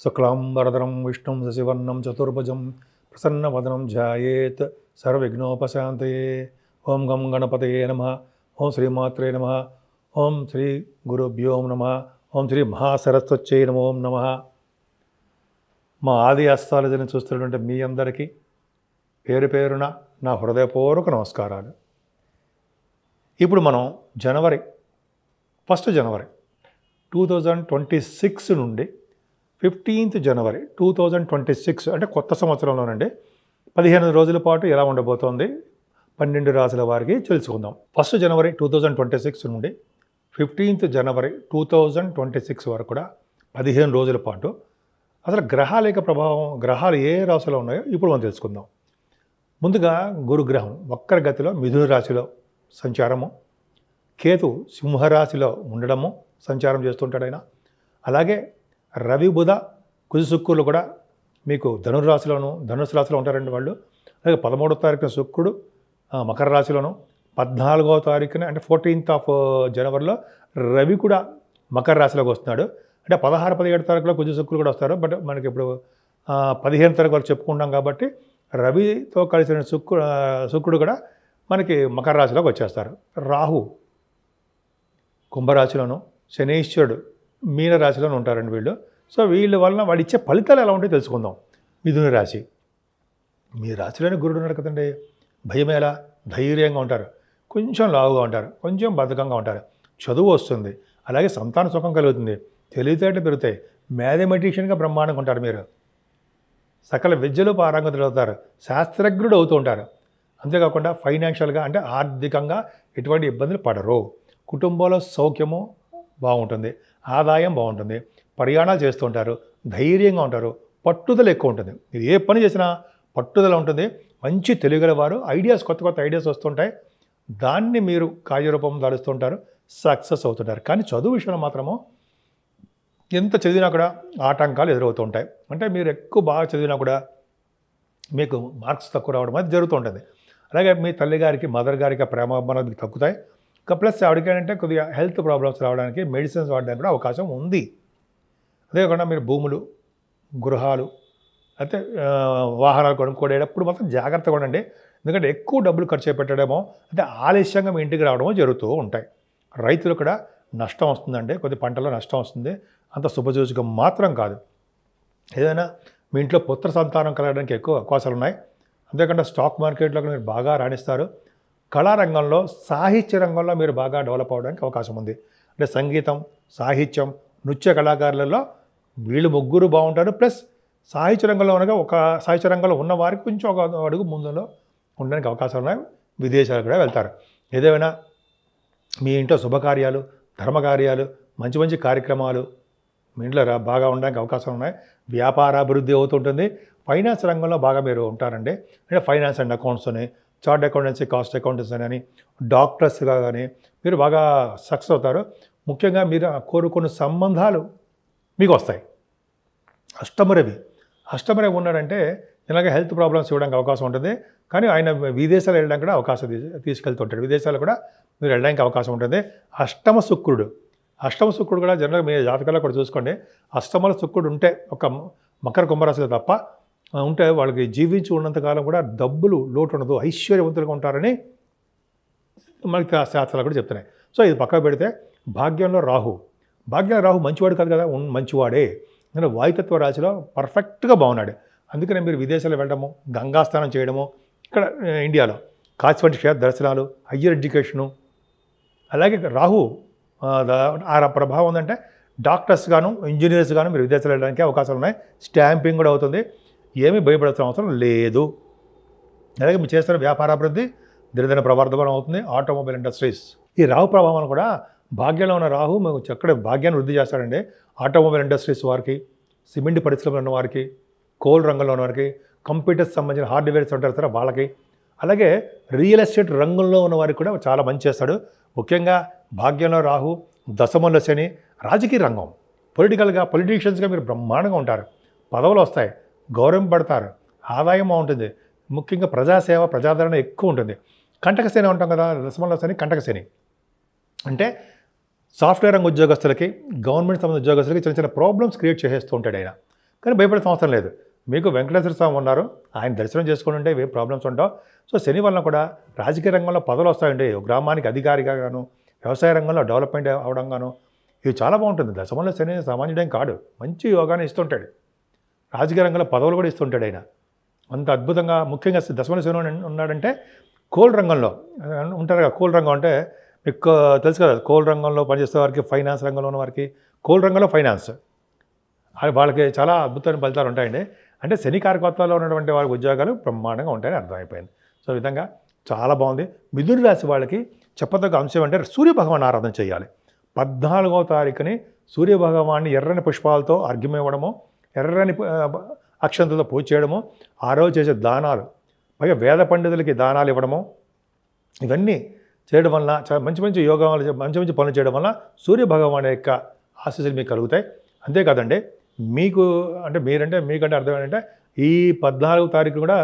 శుక్లాంబరధరం విష్ణుం శశివర్ణం చతుర్భుజం ప్రసన్నవదనం ధ్యాయేత్ సర్వవిఘ్నోపశాంతయే. ఓం గం గణపతయే నమః. ఓం శ్రీమాత్రే నమః. ఓం శ్రీ గురుభ్యో నమః. ఓం శ్రీ మహాసరస్వత్యై నమో నమః. మా ఆది అస్ట్రాలజీని చూస్తున్నటువంటి మీ అందరికీ పేరు పేరున నా హృదయపూర్వక నమస్కారాలు. ఇప్పుడు మనం ఫస్ట్ జనవరి 2026 నుండి 15th జనవరి 2026 అంటే కొత్త సంవత్సరంలోనండి 15 రోజుల పాటు ఎలా ఉండబోతోంది 12 రాశుల వారికి తెలుసుకుందాం. ఫస్ట్ జనవరి 2026 నుండి 15th జనవరి 2026 వరకు కూడా 15 రోజుల పాటు అసలు గ్రహాల యొక్క ప్రభావం, గ్రహాలు ఏ రాశిలో ఉన్నాయో ఇప్పుడు మనం తెలుసుకుందాం. ముందుగా గురుగ్రహం వక్రగతిలో మిథున రాశిలో సంచారము, కేతు సింహరాశిలో ఉండడము సంచారం చేస్తుంటాడు ఆయన. అలాగే రవి బుధ కుజ శుక్రులు కూడా మీకు ధనుసు రాశిలో ఉంటారండి వాళ్ళు. అలాగే 13వ తారీఖున శుక్రుడు మకర రాశిలోను, 14వ తారీఖున అంటే 14th జనవరిలో రవి కూడా మకర రాశిలోకి వస్తున్నాడు. అంటే 16, 17 తారీఖులో కుజ శుక్రులు కూడా వస్తారు. బట్ మనకి ఇప్పుడు 15 తారీఖు వరకు చెప్పుకుంటాం కాబట్టి రవితో కలిసిన శుక్రుడు కూడా మనకి మకర రాశిలోకి వచ్చేస్తారు. రాహు కుంభరాశిలోను, శనీశ్వరుడు మీనరాశిలోనూ ఉంటారండి వీళ్ళు. సో వీళ్ళ వలన వాడు ఇచ్చే ఫలితాలు ఎలా ఉంటాయో తెలుసుకుందాం. మిథున రాశి, మీ రాశిలోనే గురుడు ఉన్నాడు కదండి. భయం ఎలా? ధైర్యంగా ఉంటారు, కొంచెం లావుగా ఉంటారు, కొంచెం బద్ధకంగా ఉంటారు, చదువు వస్తుంది, అలాగే సంతాన సుఖం కలుగుతుంది, తెలివితేటలు పెరుగుతాయి, మ్యాథమెటిషియన్గా బ్రహ్మాండంగా ఉంటారు మీరు, సకల విద్యలో పారంగతులు అవుతారు, శాస్త్రజ్ఞుడు అవుతూ ఉంటారు. అంతేకాకుండా ఫైనాన్షియల్గా అంటే ఆర్థికంగా ఎటువంటి ఇబ్బందులు పడరు. కుటుంబంలో సౌఖ్యము బాగుంటుంది, ఆదాయం బాగుంటుంది, ప్రయాణాలు చేస్తూ ఉంటారు, ధైర్యంగా ఉంటారు, పట్టుదల ఎక్కువ ఉంటుంది. మీరు ఏ పని చేసినా పట్టుదల ఉంటుంది, మంచి తెలియగలవారు, కొత్త ఐడియాస్ వస్తుంటాయి, దాన్ని మీరు కార్యరూపం దాలుస్తుంటారు, సక్సెస్ అవుతుంటారు. కానీ చదువు విషయంలో మాత్రము ఎంత చదివినా కూడా ఆటంకాలు ఎదురవుతూ ఉంటాయి. అంటే మీరు ఎక్కువ బాగా చదివినా కూడా మీకు మార్క్స్ తక్కువ రావడం అది జరుగుతూ ఉంటుంది. అలాగే మీ తల్లిగారికి, మదర్ గారికి ప్రేమాభిమానాలు తగ్గుతాయి. ప్లస్ ఆవిడకేంటంటే కొద్దిగా హెల్త్ ప్రాబ్లమ్స్ రావడానికి మెడిసిన్స్ వాడడానికి కూడా అవకాశం ఉంది. అదేకాకుండా మీరు భూములు, గృహాలు అయితే వాహనాలు కొనుక్కోడేటప్పుడు మాత్రం జాగ్రత్తగా ఉండండి. ఎందుకంటే ఎక్కువ డబ్బులు ఖర్చు పెట్టడమో అంటే ఆలస్యంగా మీ ఇంటికి రావడమో జరుగుతూ ఉంటాయి. రైతులు కూడా నష్టం వస్తుందండి, కొద్ది పంటలో నష్టం వస్తుంది, అంత శుభసూచకం మాత్రం కాదు. ఏదైనా మీ ఇంట్లో పుత్ర సంతానం కలగడానికి ఎక్కువ అవకాశాలు ఉన్నాయి. అంతేకాకుండా స్టాక్ మార్కెట్లో మీరు బాగా రాణిస్తారు. కళారంగంలో, సాహిత్య రంగంలో మీరు బాగా డెవలప్ అవ్వడానికి అవకాశం ఉంది. అంటే సంగీతం, సాహిత్యం, నృత్య కళాకారులలో వీళ్ళు ముగ్గురు బాగుంటారు. ప్లస్ సాహిత్య రంగంలో ఉన్న వారికి కొంచెం ఒక అడుగు ముందులో ఉండడానికి అవకాశాలు ఉన్నాయి. విదేశాలు కూడా వెళ్తారు. ఏదేమైనా మీ ఇంట్లో శుభకార్యాలు, ధర్మకార్యాలు, మంచి మంచి కార్యక్రమాలు మీ ఇంట్లో బాగా ఉండడానికి అవకాశాలు ఉన్నాయి. వ్యాపారాభివృద్ధి అవుతుంటుంది. ఫైనాన్స్ రంగంలో బాగా మీరు ఉంటారండి. అంటే ఫైనాన్స్ అండ్ అకౌంట్స్ అని, చార్ట్ అకౌంటెన్సీ, కాస్ట్ అకౌంటెన్సీ అని, డాక్టర్స్గా కానీ మీరు బాగా సక్సెస్ అవుతారు. ముఖ్యంగా మీరు కోరుకున్న సంబంధాలు మీకు వస్తాయి. అష్టమరవి ఉన్నాడంటే ఇలాగ హెల్త్ ప్రాబ్లమ్స్ ఇవ్వడానికి అవకాశం ఉంటుంది. కానీ ఆయన విదేశాలు వెళ్ళడానికి కూడా అవకాశం తీసుకెళ్తుంటాడు. విదేశాలు కూడా మీరు వెళ్ళడానికి అవకాశం ఉంటుంది. అష్టమ శుక్రుడు కూడా జనరల్గా మీ జాతకాల్లో కూడా చూసుకోండి. అష్టమల శుక్రుడు ఉంటే ఒక మకర కుంభరాశిలో తప్ప ఉంటే వాళ్ళకి జీవించి ఉన్నంతకాలం కూడా డబ్బులు లోటు ఉండదు, ఐశ్వర్యవంతులుగా ఉంటారని మనకి శాస్త్రాలు కూడా చెప్తున్నాయి. సో ఇది పక్కన పెడితే భాగ్యంలో రాహు మంచివాడు కాదు కదా, మంచివాడే. నేను వాయుతత్వ రాశిలో పర్ఫెక్ట్గా బాగున్నాడు. అందుకనే మీరు విదేశాలు వెళ్ళడము, గంగాస్నానం చేయడము, ఇక్కడ ఇండియాలో కాశీ వంటి క్షేత్ర దర్శనాలు, హయ్యర్ ఎడ్యుకేషను, అలాగే రాహు ఆ ప్రభావం ఉందంటే డాక్టర్స్ గాను, ఇంజనీర్స్ గాను మీరు విదేశాలు వెళ్ళడానికి అవకాశాలు ఉన్నాయి. స్టాంపింగ్ కూడా అవుతుంది. ఏమీ భయపడాల్సిన అవసరం లేదు. అలాగే మీరు చేస్తున్న వ్యాపారాభివృద్ధి దినదిన ప్రవర్ధనం అవుతుంది. ఆటోమొబైల్ ఇండస్ట్రీస్, ఈ రాహు ప్రభావం కూడా భాగ్యంలో ఉన్న రాహు మేము ఎక్కడ భాగ్యాన్ని వృద్ధి చేస్తాడండి. ఆటోమొబైల్ ఇండస్ట్రీస్ వారికి, సిమెంట్ పరిశ్రమలో ఉన్న వారికి, కోల్ రంగంలో ఉన్న వారికి, కంప్యూటర్స్ సంబంధించిన హార్డ్వేర్స్ ఉంటారు సార్ వాళ్ళకి, అలాగే రియల్ ఎస్టేట్ రంగంలో ఉన్న వారికి కూడా చాలా మంచి చేస్తాడు. ముఖ్యంగా భాగ్యంలో రాహు, దశమంలో శని, రాజకీయ రంగం, పొలిటీషియన్స్గా మీరు బ్రహ్మాండంగా ఉంటారు. పదవులు వస్తాయి, గౌరవం పడతారు, ఆదాయం బాగుంటుంది. ముఖ్యంగా ప్రజాసేవ, ప్రజాదరణ ఎక్కువ ఉంటుంది. కంటకశని ఉంటాం కదా, దశమంలో శని కంటకశని అంటే సాఫ్ట్వేర్ రంగ ఉద్యోగస్తులకి, గవర్నమెంట్ సంబంధించిన ఉద్యోగస్తులకి చిన్న చిన్న ప్రాబ్లమ్స్ క్రియేట్ చేసేస్తూ ఉంటాడు ఆయన. కానీ భయపడే అవసరం లేదు. మీకు వెంకటేశ్వర స్వామి ఉన్నారు, ఆయన దర్శనం చేసుకుని ఉంటే ఏ ప్రాబ్లమ్స్ ఉండవు. సో శని వలన కూడా రాజకీయ రంగంలో పదవులు వస్తాయండి. గ్రామానికి అధికారిగా గాను, వ్యవసాయ రంగంలో డెవలప్మెంట్ అవడం గాను, ఇది చాలా బాగుంటుంది. దశమంలో శని సామాన్యుడేం కాడు, మంచి యోగాన్ని ఇస్తుంటాడు. రాజకీయ రంగంలో పదవులు కూడా ఇస్తుంటాడు ఆయన. అంత అద్భుతంగా, ముఖ్యంగా దశమంలో శని ఉన్నాడంటే కోల్ రంగంలో ఉంటారు కదా. కోల్ రంగం అంటే మీకు తెలుసు కదా, కోల్ రంగంలో పనిచేసే వారికి, ఫైనాన్స్ రంగంలో ఉన్న వారికి, కోల్ రంగంలో ఫైనాన్స్, వాళ్ళకి చాలా అద్భుతమైన ఫలితాలు ఉంటాయండి. అంటే శని కారకత్వాల్లో ఉన్నటువంటి వారికి ఉద్యోగాలు బ్రహ్మాండంగా ఉంటాయని అర్థమైపోయింది. సో ఈ విధంగా చాలా బాగుంది. మిథున రాశి వాళ్ళకి చెప్పదగ్గ అంశం అంటే సూర్యభగవాన్ ఆరాధన చేయాలి. 14వ తారీఖుని సూర్యభగవాన్ని ఎర్రని పుష్పాలతో అర్ఘ్యం ఇవ్వడము, ఎర్రని అక్షంతలతో పూజ చేయడము, ఆ రోజు చేసే దానాలు, పైగా వేద పండితులకి దానాలు ఇవ్వడము, ఇవన్నీ చేయడం వలన చాలా మంచి మంచి యోగాలు, మంచి మంచి పనులు చేయడం వలన సూర్యభగవాన్ యొక్క ఆశీస్సులు మీకు కలుగుతాయి. అంతేకాదండి, మీకంటే అర్థం ఏంటంటే ఈ 14వ తారీఖు కూడా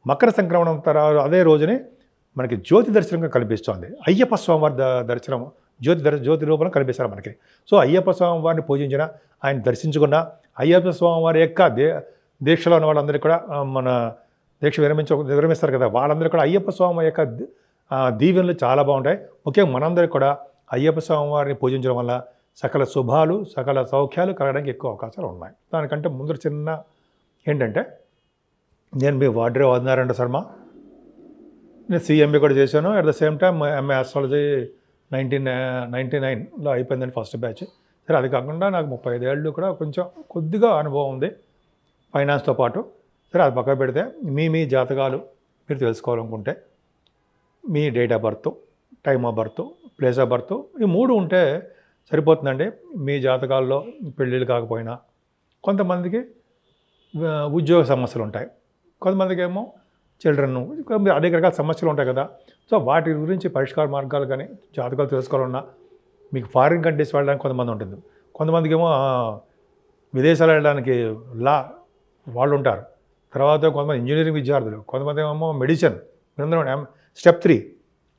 మకర సంక్రమణం తర్వాత అదే రోజుని మనకి జ్యోతి దర్శనంగా కనిపిస్తోంది. అయ్యప్ప స్వామివారి దర్శనం జ్యోతి రూపంలో కనిపిస్తారు మనకి. సో అయ్యప్ప స్వామివారిని పూజించిన, ఆయన దర్శించుకున్న, అయ్యప్ప స్వామివారి యొక్క దీక్షలో ఉన్న వాళ్ళందరికీ కూడా మన దీక్ష విరమిస్తారు కదా, వాళ్ళందరూ కూడా అయ్యప్ప స్వామి యొక్క దీవెనలు చాలా బాగుంటాయి. ముఖ్యంగా మనందరికీ కూడా అయ్యప్ప స్వామివారిని పూజించడం వల్ల సకల శుభాలు, సకల సౌఖ్యాలు కలగడానికి ఎక్కువ అవకాశాలు ఉన్నాయి. దానికంటే ముందు చిన్న ఏంటంటే, నేను మీ వాడ్రే వదినారాయణ శర్మ, నేను CMA కూడా చేశాను. At the same time MA astrology 1999లో అయిపోయిందండి ఫస్ట్ బ్యాచ్. సరే, అది కాకుండా నాకు 35 ఏళ్ళు కూడా కొంచెం కొద్దిగా అనుభవం ఉంది ఫైనాన్స్తో పాటు. సరే, అది పక్కన పెడితే మీ జాతకాలు మీరు తెలుసుకోవాలనుకుంటే మీ date of birth, time of birth, place of birth, ఈ 3 ఉంటే సరిపోతుందండి. మీ జాతకాల్లో పెళ్ళిళ్ళు కాకపోయినా, కొంతమందికి ఉద్యోగ సమస్యలు ఉంటాయి, కొంతమందికి ఏమో చిల్డ్రన్, అనేక రకాల సమస్యలు ఉంటాయి కదా. సో వాటి గురించి పరిష్కార మార్గాలు కానీ జాతకాలు తెలుసుకోవాలన్నా, మీకు ఫారిన్ కంట్రీస్ వెళ్ళడానికి కొంతమంది ఉంటుంది, కొంతమందికి ఏమో విదేశాలు వెళ్ళడానికి వాళ్ళు ఉంటారు, తర్వాత కొంతమంది ఇంజనీరింగ్ విద్యార్థులు, కొంతమంది ఏమో మెడిసిన్, స్టెప్ 3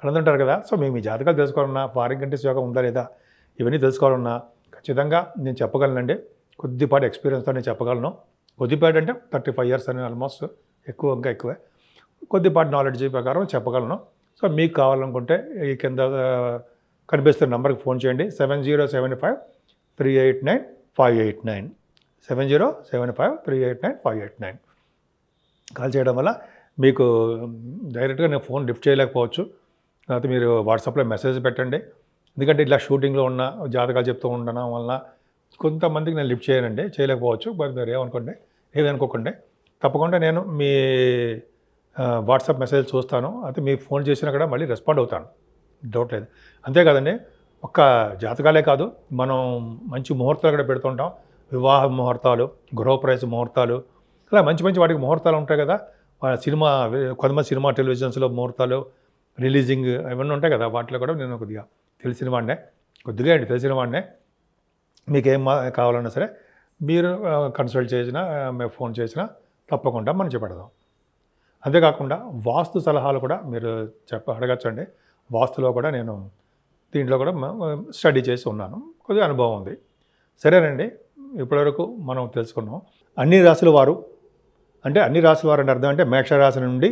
అలా ఉంటారు కదా. సో మీ జాతకాలు తెలుసుకోవాలన్నా, ఫారిన్ కంట్రీస్ యోగం ఉందా లేదా, ఇవన్నీ తెలుసుకోవాలన్నా ఖచ్చితంగా నేను చెప్పగలనండి. కొద్దిపాటి ఎక్స్పీరియన్స్తో నేను చెప్పగలను. కొద్దిపాటి అంటే 35 years అని, ఆల్మోస్ట్ ఇంకా ఎక్కువే. కొద్దిపాటి నాలెడ్జ్ ప్రకారం చెప్పగలను. సో మీకు కావాలనుకుంటే ఈ కింద కనిపిస్తున్న నెంబర్కి ఫోన్ చేయండి. 7075389589, 7075389589 కాల్ చేయడం వల్ల మీకు డైరెక్ట్గా నేను ఫోన్ లిఫ్ట్ చేయలేకపోవచ్చు. లేకపోతే మీరు వాట్సాప్లో మెసేజ్ పెట్టండి. ఎందుకంటే ఇట్లా షూటింగ్లో ఉన్న జాతకాలు చెప్తూ ఉండడం వలన కొంతమందికి నేను లిఫ్ట్ చేయలేకపోవచ్చు. బట్ మీరు ఏమనుకోకండి, తప్పకుండా నేను మీ వాట్సాప్ మెసేజ్ చూస్తాను. అయితే మీకు ఫోన్ చేసినా కూడా మళ్ళీ రెస్పాండ్ అవుతాను, డౌట్ లేదు. అంతేకాదండి, ఒక్క జాతకాలే కాదు, మనం మంచి ముహూర్తాలు కూడా పెడుతుంటాం. వివాహ ముహూర్తాలు, గృహప్రవేశ ముహూర్తాలు, అలా మంచి వాటికి ముహూర్తాలు ఉంటాయి కదా. కొంతమంది సినిమా టెలివిజన్స్లో ముహూర్తాలు, రిలీజింగ్ ఇవన్నీ ఉంటాయి కదా. వాటిలో కూడా నేను కొద్దిగా తెలిసిన వాడినే. మీకు ఏం కావాలన్నా సరే మీరు కన్సల్ట్ చేసినా, మేము ఫోన్ చేసినా తప్పకుండా మనం చెప్పడదాం. అంతేకాకుండా వాస్తు సలహాలు కూడా మీరు అడగచ్చండి. వాస్తులో కూడా నేను దీంట్లో కూడా స్టడీ చేసి ఉన్నాను, కొద్దిగా అనుభవం ఉంది. సరేనండి, ఇప్పటివరకు మనం తెలుసుకున్నాం అన్ని రాశుల వారు అంటే అర్థం అంటే మేషరాశి నుండి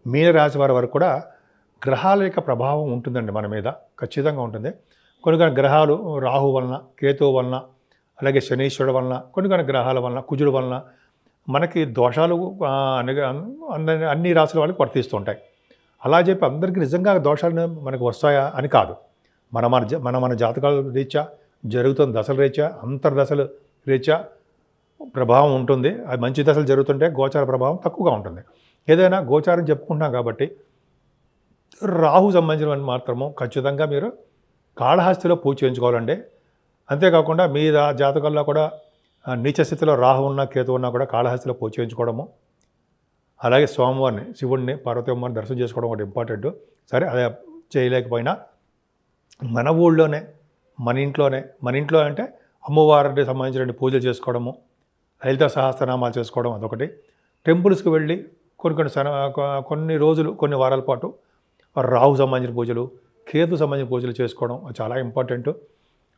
మీనరాశి వారి వరకు కూడా గ్రహాల యొక్క ప్రభావం ఉంటుందండి మన మీద, ఖచ్చితంగా ఉంటుంది. కొన్ని గ్రహాలు రాహు వలన, కేతువు వలన, అలాగే శనీశ్వరుడు వలన, కొన్ని గ్రహాల వలన, కుజుడు వలన మనకి దోషాలు అన్ని రాశుల వాళ్ళకి వర్తిస్తుంటాయి. అలా చెప్పి అందరికీ నిజంగా దోషాలు మనకు వస్తాయా అని కాదు. మన జాతకాల రీత్యా, జరుగుతున్న దశల రీత్యా, అంతర్దశల రీత్యా ప్రభావం ఉంటుంది. అది మంచి దశలు జరుగుతుంటే గోచార ప్రభావం తక్కువగా ఉంటుంది. ఏదైనా గోచారం చెప్పుకుంటున్నాం కాబట్టి రాహు సంబంధించిన మాత్రము ఖచ్చితంగా మీరు కాళహస్తిలో పూజ చేయించుకోవాలండి. అంతేకాకుండా మీ జాతకాల్లో కూడా నీచ స్థితిలో రాహు ఉన్న, కేతు ఉన్నా కూడా కాళహస్తిలో పూజ చేయించుకోవడము, అలాగే స్వామివారిని, శివుడిని, పార్వతమ్మని దర్శనం చేసుకోవడం ఒకటి ఇంపార్టెంట్. సరే, అదే చేయలేకపోయినా మన ఊళ్ళోనే, మన ఇంట్లో అంటే అమ్మవారికి సంబంధించిన పూజలు చేసుకోవడము, లలిత సహస్రనామాలు చేసుకోవడం అదొకటి. టెంపుల్స్కి వెళ్ళి కొన్ని రోజులు, కొన్ని వారాల పాటు రాహు సంబంధించిన పూజలు, కేతు సంబంధించిన పూజలు చేసుకోవడం చాలా ఇంపార్టెంట్.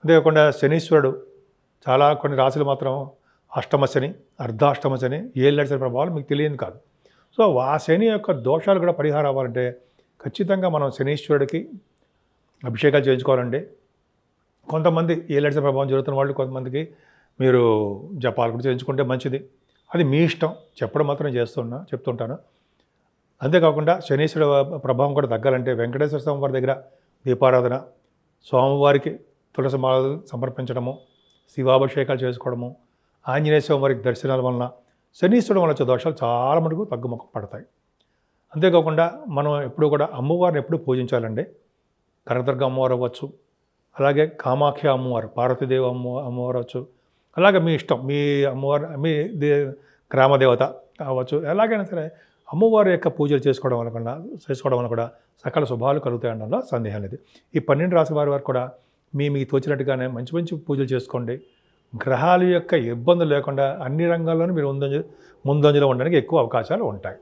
అంతేకాకుండా శనీశ్వరుడు కొన్ని రాశులు మాత్రం అష్టమ శని, అర్ధాష్టమ శని, ఏళ్ళ శని ప్రభావాలు మీకు తెలియదు కాదు. సో ఆ శని యొక్క దోషాలు కూడా పరిహారం అవ్వాలంటే ఖచ్చితంగా మనం శనీశ్వరుడికి అభిషేకాలు చేయించుకోవాలండి. కొంతమంది ఏళ్ళ శని ప్రభావం జరుగుతున్న వాళ్ళు కొంతమందికి మీరు జపాలు కూడా చేయించుకుంటే మంచిది. అది మీ ఇష్టం, చెప్పడం మాత్రం చెప్తుంటాను. అంతేకాకుండా శనీశ్వరుడు ప్రభావం కూడా తగ్గాలంటే వెంకటేశ్వర స్వామి వారి దగ్గర దీపారాధన, స్వామివారికి తులసి మాలలు సమర్పించడము, శివాభిషేకాలు చేసుకోవడము, ఆంజనేయ స్వామి వారికి దర్శనాల వలన శనీశ్వరుడు వల్ల వచ్చే దోషాలు చాలా మటుకు తగ్గుముఖం పడతాయి. అంతేకాకుండా మనం ఎప్పుడూ కూడా అమ్మవారిని ఎప్పుడూ పూజించాలండి. కనకదుర్గ అమ్మవారు అవ్వచ్చు, అలాగే కామాఖ్య అమ్మవారు, పార్వతీదేవి అమ్మవారు అవ్వచ్చు, అలాగే మీ ఇష్టం, మీ అమ్మవారు మీ గ్రామదేవత అవ్వచ్చు. ఎలాగైనా సరే అమ్మవారి యొక్క పూజలు చేసుకోవడం వల్ల కూడా సకల శుభాలు కలుగుతాయి అనడంలో సందేహం లేదు. ఈ 12 రాశి వారు కూడా మీకు తోచినట్టుగానే మంచి మంచి పూజలు చేసుకోండి. గ్రహాల యొక్క ఇబ్బందులు లేకుండా అన్ని రంగాల్లోనూ మీరు ముందంజలో ఉండడానికి ఎక్కువ అవకాశాలు ఉంటాయి.